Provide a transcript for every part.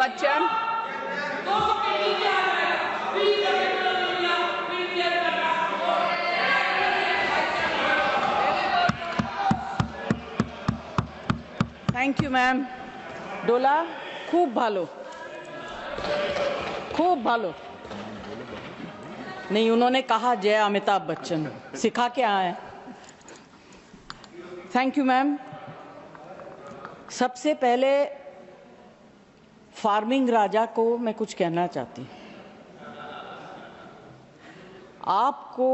Bachchan. Thank you ma'am. डोला खूब भालो, खूब भालो. नहीं, उन्होंने कहा जय अमिताभ बच्चन, सिखा के आए. Thank you ma'am. सबसे पहले फार्मिंग राजा को मैं कुछ कहना चाहती हूँ. आपको,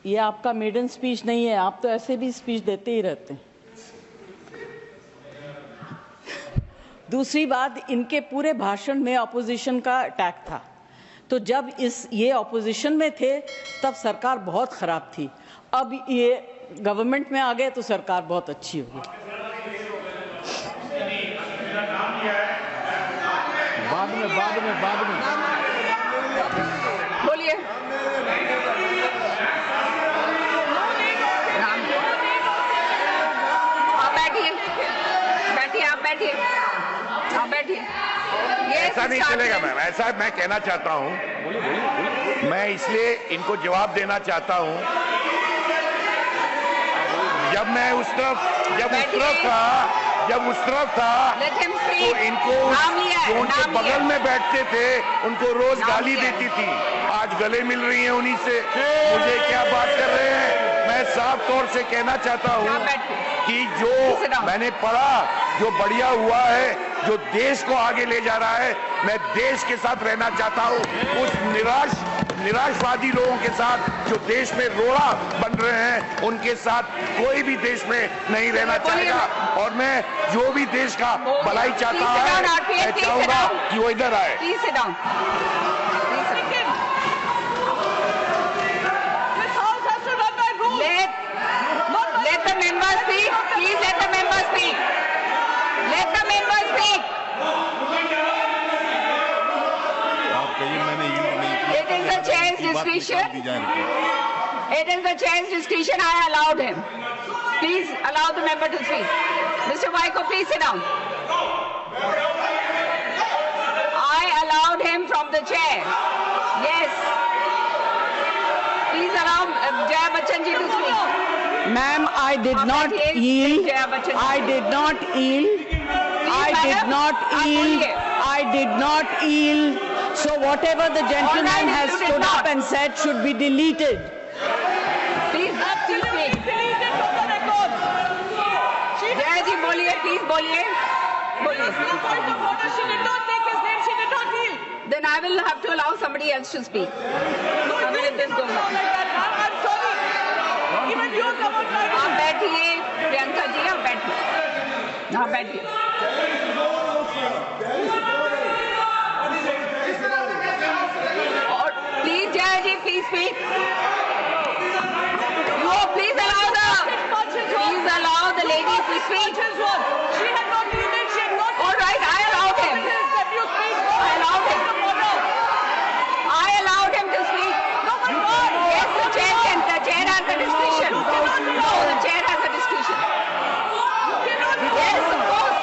ये आपका मेडन स्पीच नहीं है, आप तो ऐसे भी स्पीच देते ही रहते हैं. दूसरी बात, इनके पूरे भाषण में अपोजिशन का अटैक था. तो जब ये अपोजिशन में थे तब सरकार बहुत खराब थी. अब ये गवर्नमेंट में आ गए तो सरकार बहुत अच्छी होगी. बाद में बोलिए. आप बैठिए, आप बैठिए. ऐसा नहीं चलेगा मैम. ऐसा मैं कहना चाहता हूं, मैं इसलिए इनको जवाब देना चाहता हूं. जब मैं उस तरफ था तो इनको जो उनके बगल में बैठते थे उनको रोज गाली देती थी. आज गले मिल रही हैं उन्हीं से. मुझे क्या बात कर रहे हैं. मैं साफ तौर से कहना चाहता हूं कि जो मैंने पढ़ा, जो बढ़िया हुआ है, जो देश को आगे ले जा रहा है, मैं देश के साथ रहना चाहता हूं. उस निराशवादी लोगों के साथ जो देश में रोड़ा बन रहे हैं, उनके साथ कोई भी देश में नहीं रहना चाहेगा. और मैं जो भी देश का भलाई चाहता है, मैं चाहूंगा कि वो इधर आए. Let the member speak. Please let the member speak. Let the member speak. It is the chair's discretion. It is the chair's discretion. I allowed him. Please allow the member to speak. Mr. Waiko, please sit down. I allowed him from the chair. Yes. Please allow Jaya Bachchan ji to speak. Ma'am, I did not yield. I did not yield. I did not yield. I did not yield. So whatever the gentleman has stood up and said should be deleted. Please, speak. Jaya ji, boliye, please boliye. Then I will have to allow somebody else to speak. आप बैठिए प्रियंका जी, आप बैठिए. आप बैठिए. और please Jay ji, please speak. No, please allow the lady to speak. All right, I allowed him. I allowed him to speak. Yes, the chair has the discretion. No, the chair has the discretion. Yes, of course.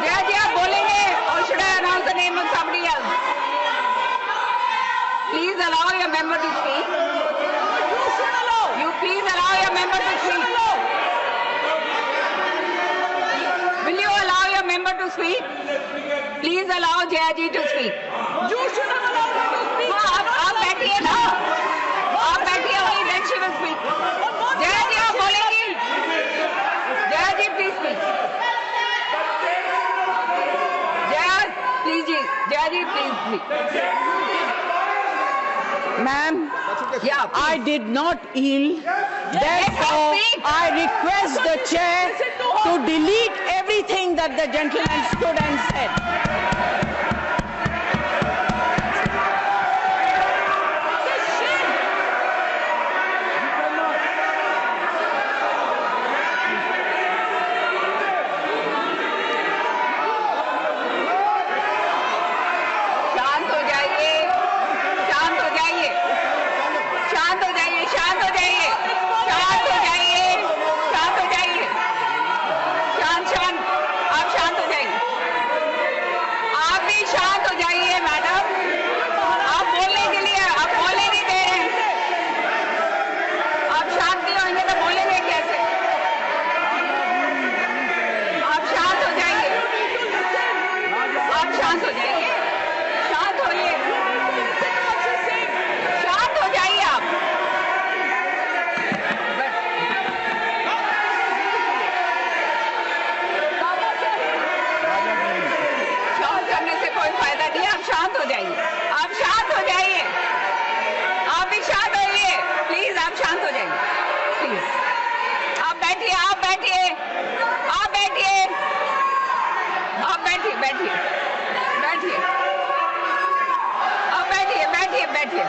Jaya ji, आप बोलेंगे, or should I announce the name of somebody else? Please allow your member to speak. You please allow your member to speak. Will you allow your member to speak? Please allow Jaya ji to speak. You should have allowed her to speak. आप बैठिए ना. आप बैठिए, only then she will speak. Jaya ji, आप बोलेंगी. Jaya ji, please speak. Jaya ji, please speak. Ma'am, Yeah, I did not yield. Therefore, I request the chair to delete everything that the gentleman stood and said. शांत हो जाइए. शांत हो जाइए. शांत हो जाइए. शांत हो जाइए. शांत हो जाइए. शांत हो जाइए. शांत. आप शांत हो जाइए. बैठिए,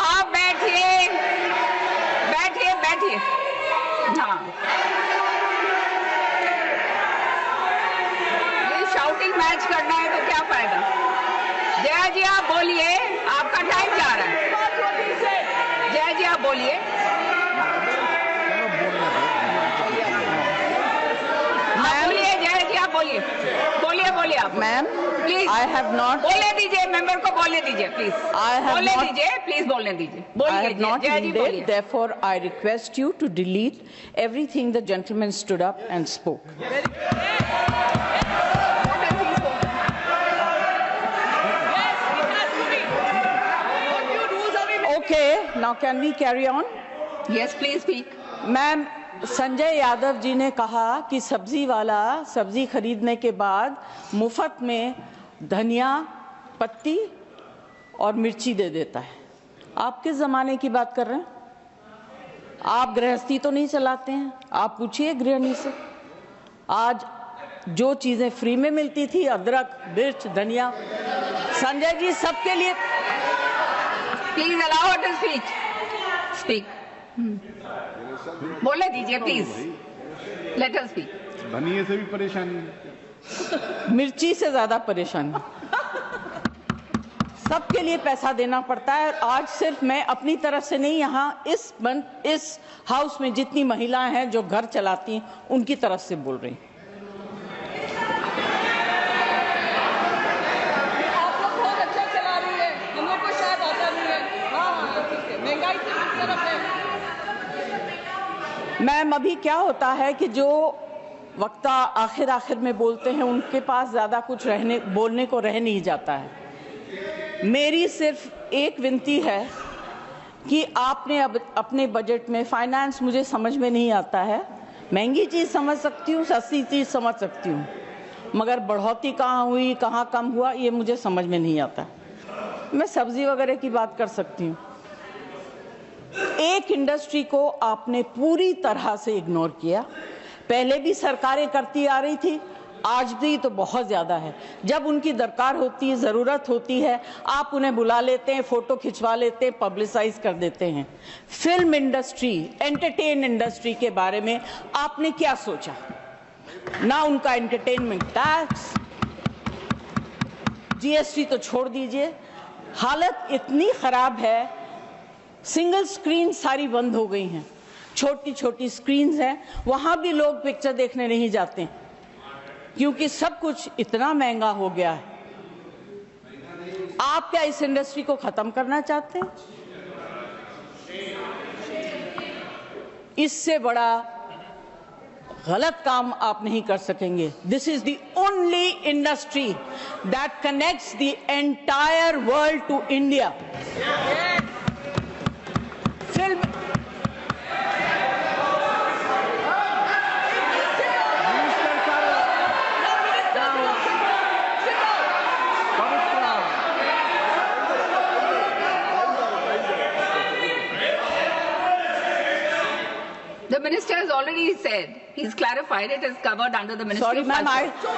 आप बैठिए, बैठिए, बैठिए। हाँ, ये शाउटिंग मैच करना है तो क्या फायदा। जया जी आप बोलिए, आपका टाइम जा रहा है। जया जी आप बोलिए। बोलिए जया जी, आप बोलिए, बोलिए, बोलिए आप। Ma'am, please, I have not. बोलने दीजिए, मेंबर को बोलने दीजिए, प्लीज। I have बोलने not. दीजिए, प्लीज बोलने दीजिए। I बोलिए have not Jaya ji, yielded. बोलिए। Therefore, I request you to delete everything the gentleman stood up and spoke. Okay, now can we carry on? Yes, please speak. Ma'am, Sanjay Yadav ji ने कहा कि सब्जी वाला सब्जी खरीदने के बाद मुफ्त में धनिया पत्ती और मिर्ची दे देता है। आप किस जमाने की बात कर रहे हैं? आप गृहस्थी तो नहीं चलाते हैं? आप पूछिए गृहिणी से। आज जो चीजें फ्री में मिलती थी, अदरक, मिर्च, धनिया, संजय जी सबके लिए। Please allow her to speak. Speak. बोलने दीजिए प्लीज। Let us speak. धनिये से भी परेशानी है, मिर्ची से ज्यादा परेशानी। सबके लिए पैसा देना पड़ता है। आज सिर्फ मैं अपनी तरफ से नहीं, यहाँ इस हाउस में जितनी महिलाएं हैं जो घर चलाती हैं उनकी तरफ से बोल रही हूँ। आप लोग बहुत अच्छा चला रही है, हम लोग को शायद आता नहीं है। हाँ, ठीक है, महंगाई से किस तरफ है। मैम, अभी क्या होता है कि जो वक्ता आखिर में बोलते हैं उनके पास ज्यादा कुछ बोलने को रह नहीं जाता है। मेरी सिर्फ एक विनती है कि आपने अब अपने बजट में, फाइनेंस मुझे समझ में नहीं आता है, महंगी चीज समझ सकती हूँ, सस्ती चीज समझ सकती हूँ, मगर बढ़ोतरी कहाँ हुई, कहाँ कम हुआ, ये मुझे समझ में नहीं आता। मैं सब्जी वगैरह की बात कर सकती हूँ। एक इंडस्ट्री को आपने पूरी तरह से इग्नोर किया। पहले भी सरकारें करती आ रही थी, आज भी तो बहुत ज्यादा है। जब उनकी दरकार होती है, जरूरत होती है, आप उन्हें बुला लेते हैं, फोटो खिंचवा लेते हैं, पब्लिसाइज कर देते हैं। फिल्म इंडस्ट्री, एंटरटेन इंडस्ट्री के बारे में आपने क्या सोचा? ना उनका एंटरटेनमेंट टैक्स, जीएसटी तो छोड़ दीजिए। हालत इतनी खराब है, सिंगल स्क्रीन सारी बंद हो गई हैं। छोटी छोटी स्क्रीन्स हैं, वहां भी लोग पिक्चर देखने नहीं जाते क्योंकि सब कुछ इतना महंगा हो गया है। आप क्या इस इंडस्ट्री को खत्म करना चाहते हैं? इससे बड़ा गलत काम आप नहीं कर सकेंगे। This is the only industry that connects the entire world to India. Film The minister has already said, he's clarified, it is covered under the Ministry Sorry, of ma'am, Culture.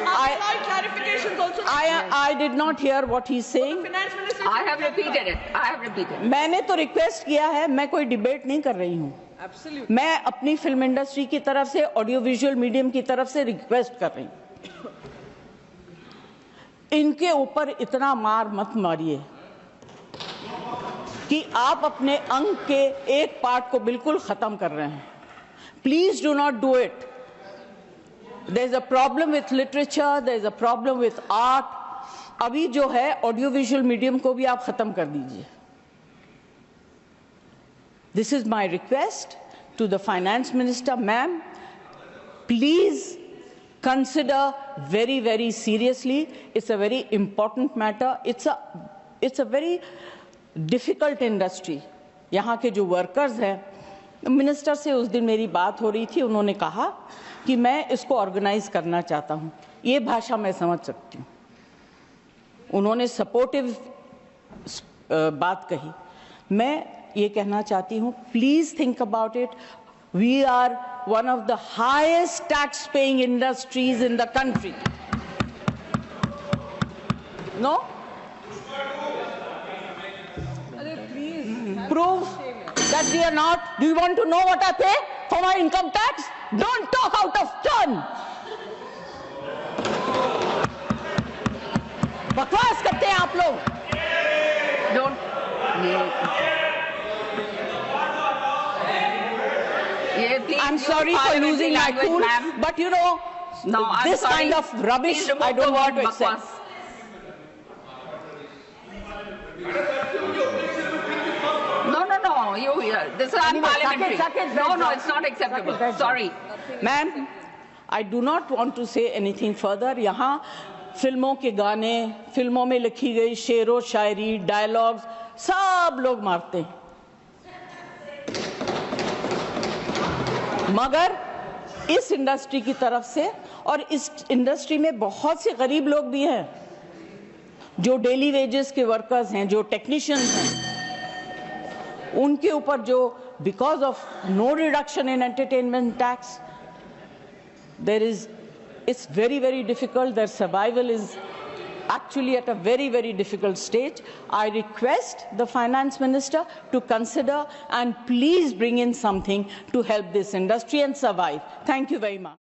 clarifications also. I did not hear what he's saying. Finance Minister. I have repeated it. I have repeated. मैंने तो request किया है, मैं कोई debate नहीं कर रही हूँ। Absolutely. मैं अपनी फिल्म इंडस्ट्री की तरफ से, ऑडियो विजुअल मीडियम की तरफ से रिक्वेस्ट कर रही हूँ। इनके ऊपर इतना मार मत मारिए कि आप अपने अंग के एक पार्ट को बिल्कुल खत्म कर रहे हैं। Please do not do it. There is a problem with literature, there is a problem with art. अभी जो है ऑडियो विजुअल मीडियम को भी आप खत्म कर दीजिए। This is my request to the finance minister, ma'am. Please consider very, very seriously. It's a very important matter. It's a very difficult industry. यहाँ के जो वर्कर्स हैं, मिनिस्टर से उस दिन मेरी बात हो रही थी, उन्होंने कहा कि मैं इसको ऑर्गेनाइज करना चाहता हूं। ये भाषा मैं समझ सकती हूं। उन्होंने सपोर्टिव बात कही। मैं ये कहना चाहती हूं, please think about it. We are one of the highest tax paying industries in the country. No, prove that we are not? Do you want to know what I pay for my income tax? Don't talk out of turn. बकवास करते हैं आप लोग. Don't. I'm sorry for losing my cool, but you know, this kind of rubbish I don't want to accept. No, this is unparliamentary. No, it's not acceptable. Sorry. Ma'am, I do not want to say anything further. यहाँ फिल्मों के गाने, फिल्मों में लिखी गई शेरो शायरी, dialogues सब लोग मारते हैं. मगर इस इंडस्ट्री की तरफ से, और इस इंडस्ट्री में बहुत से गरीब लोग भी हैं जो डेली वेजेस के वर्कर्स हैं, जो टेक्नीशियंस हैं, उनके ऊपर जो because of no reduction in entertainment tax it's very, very difficult. Their survival is actually at a very, very difficult stage. I request the finance minister to consider and please bring in something to help this industry and survive. Thank you very much.